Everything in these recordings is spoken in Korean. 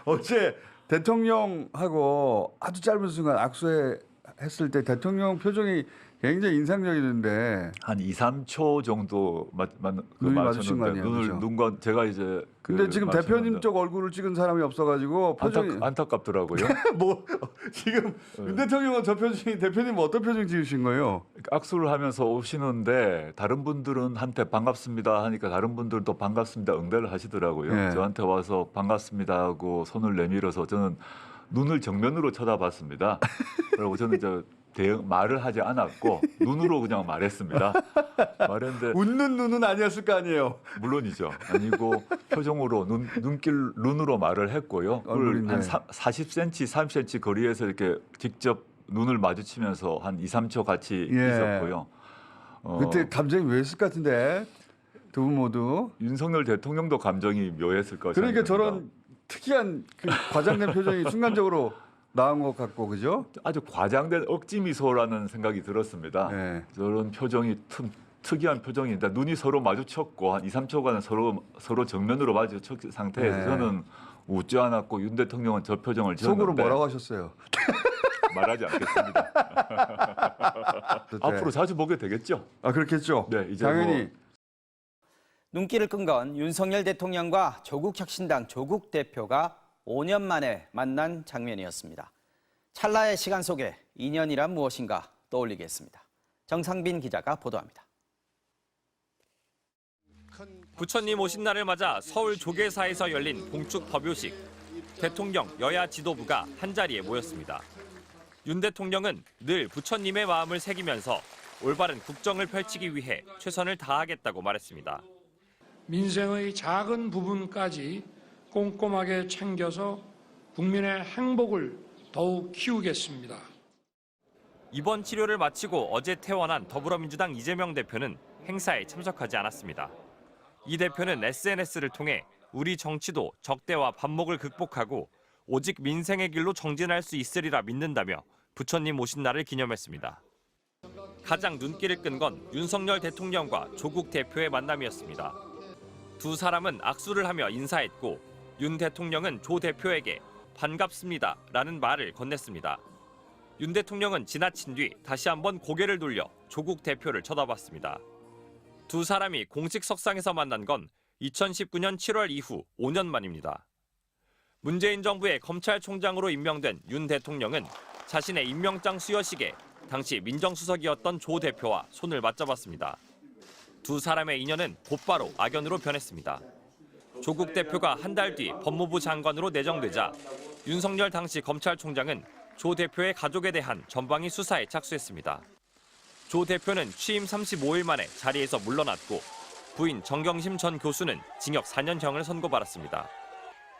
어제 대통령하고 아주 짧은 순간 악수했을 때 대통령 표정이 굉장히 인상적이던데 한 2, 3초 정도 눈이 마주친 거 아니에요? 눈을 그렇죠? 눈과 제가 이제 근데 지금 대표님 쪽 얼굴을 찍은 사람이 없어가지고 표정이 안타깝더라고요. 뭐 지금 윤 대통령은 저 표정이 대표님 어떤 표정 지으신 거예요? 악수를 하면서 오시는데 다른 분들은 한테 반갑습니다 하니까 다른 분들은 또 반갑습니다 응대를 하시더라고요. 네. 저한테 와서 반갑습니다 하고 손을 내밀어서 저는 눈을 정면으로 쳐다봤습니다. 그리고 저는 말을 하지 않았고 눈으로 그냥 말했습니다. 말했는데 웃는 눈은 아니었을 거 아니에요? 물론이죠. 아니고 표정으로 눈으로 말을 했고요. 그걸 얼굴인데. 한 40cm, 30cm 거리에서 이렇게 직접 눈을 마주치면서 한 2, 3초 같이 예. 있었고요. 그때 감정이 묘했을 것 같은데 두 분 모두. 윤석열 대통령도 감정이 묘했을 것이다. 그러니까 저런 특이한 그 과장된 표정이 순간적으로 나온 것 같고 그죠? 아주 과장된 억지 미소라는 생각이 들었습니다. 네. 저런 표정이 특이한 표정인데 눈이 서로 마주쳤고 한 2, 3초간 서로 정면으로 마주쳤 상태에서 네. 저는 웃지 않았고 윤 대통령은 저 표정을 지었는데 속으로 뭐라고 하셨어요? 말하지 않겠습니다. 앞으로 자주 보게 되겠죠? 아 그렇겠죠. 네, 이제 당연히. 눈길을 끈 건 윤석열 대통령과 조국혁신당 조국 대표가 5년 만에 만난 장면이었습니다. 찰나의 시간 속에 인연이란 무엇인가 떠올리게 했습니다. 정상빈 기자가 보도합니다. 부처님 오신 날을 맞아 서울 조계사에서 열린 봉축 법요식. 대통령, 여야 지도부가 한자리에 모였습니다. 윤 대통령은 늘 부처님의 마음을 새기면서 올바른 국정을 펼치기 위해 최선을 다하겠다고 말했습니다. 민생의 작은 부분까지 꼼꼼하게 챙겨서 국민의 행복을 더욱 키우겠습니다. 이번 치료를 마치고 어제 퇴원한 더불어민주당 이재명 대표는 행사에 참석하지 않았습니다. 이 대표는 SNS를 통해 우리 정치도 적대와 반목을 극복하고 오직 민생의 길로 정진할 수 있으리라 믿는다며 부처님 오신 날을 기념했습니다. 가장 눈길을 끈 건 윤석열 대통령과 조국 대표의 만남이었습니다. 두 사람은 악수를 하며 인사했고 윤 대통령은 조 대표에게 반갑습니다라는 말을 건넸습니다. 윤 대통령은 지나친 뒤 다시 한번 고개를 돌려 조국 대표를 쳐다봤습니다. 두 사람이 공식 석상에서 만난 건 2019년 7월 이후 5년 만입니다. 문재인 정부의 검찰총장으로 임명된 윤 대통령은 자신의 임명장 수여식에 당시 민정수석이었던 조 대표와 손을 맞잡았습니다. 두 사람의 인연은 곧바로 악연으로 변했습니다. 조국 대표가 한 달 뒤 법무부 장관으로 내정되자 윤석열 당시 검찰총장은 조 대표의 가족에 대한 전방위 수사에 착수했습니다. 조 대표는 취임 35일 만에 자리에서 물러났고 부인 정경심 전 교수는 징역 4년형을 선고받았습니다.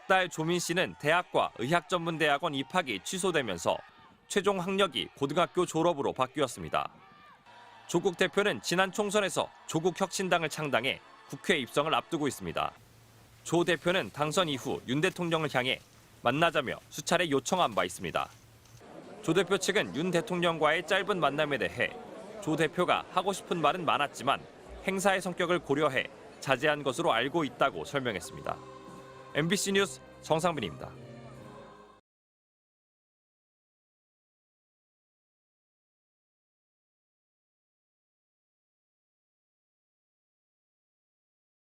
딸 조민 씨는 대학과 의학전문대학원 입학이 취소되면서 최종 학력이 고등학교 졸업으로 바뀌었습니다. 조국 대표는 지난 총선에서 조국혁신당을 창당해 국회 입성을 앞두고 있습니다. 조 대표는 당선 이후 윤 대통령을 향해 만나자며 수차례 요청한 바 있습니다. 조 대표 측은 윤 대통령과의 짧은 만남에 대해 조 대표가 하고 싶은 말은 많았지만 행사의 성격을 고려해 자제한 것으로 알고 있다고 설명했습니다. MBC 뉴스 정상빈입니다.